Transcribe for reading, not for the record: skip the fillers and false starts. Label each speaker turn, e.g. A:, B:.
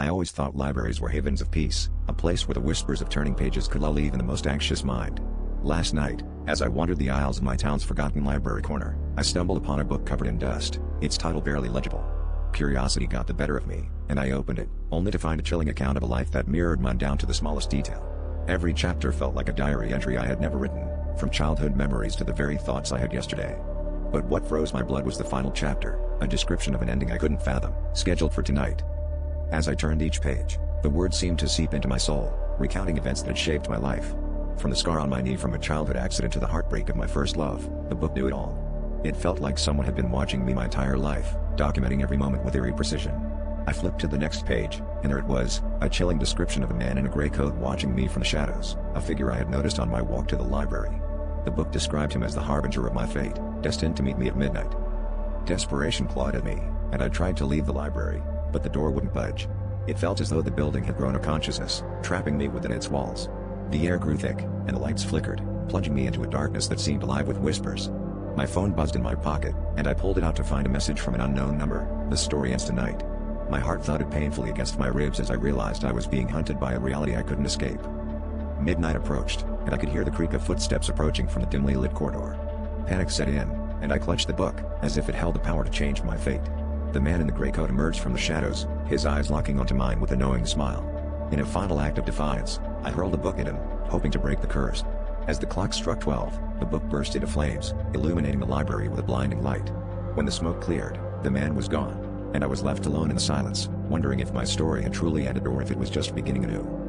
A: I always thought libraries were havens of peace, a place where the whispers of turning pages could lull even the most anxious mind. Last night, as I wandered the aisles of my town's forgotten library corner, I stumbled upon a book covered in dust, its title barely legible. Curiosity got the better of me, and I opened it, only to find a chilling account of a life that mirrored mine down to the smallest detail. Every chapter felt like a diary entry I had never written, from childhood memories to the very thoughts I had yesterday. But what froze my blood was the final chapter, a description of an ending I couldn't fathom, scheduled for tonight. As I turned each page, the words seemed to seep into my soul, recounting events that had shaped my life. From the scar on my knee from a childhood accident to the heartbreak of my first love, the book knew it all. It felt like someone had been watching me my entire life, documenting every moment with eerie precision. I flipped to the next page, and there it was, a chilling description of a man in a gray coat watching me from the shadows, a figure I had noticed on my walk to the library. The book described him as the harbinger of my fate, destined to meet me at midnight. Desperation clawed at me, and I tried to leave the library, but the door wouldn't budge. It felt as though the building had grown a consciousness, trapping me within its walls. The air grew thick, and the lights flickered, plunging me into a darkness that seemed alive with whispers. My phone buzzed in my pocket, and I pulled it out to find a message from an unknown number. The story ends tonight. My heart thudded painfully against my ribs as I realized I was being hunted by a reality I couldn't escape. Midnight approached, and I could hear the creak of footsteps approaching from the dimly lit corridor. Panic set in, and I clutched the book, as if it held the power to change my fate. The man in the gray coat emerged from the shadows, his eyes locking onto mine with a knowing smile. In a final act of defiance, I hurled the book at him, hoping to break the curse. As the clock struck 12, the book burst into flames, illuminating the library with a blinding light. When the smoke cleared, the man was gone, and I was left alone in the silence, wondering if my story had truly ended or if it was just beginning anew.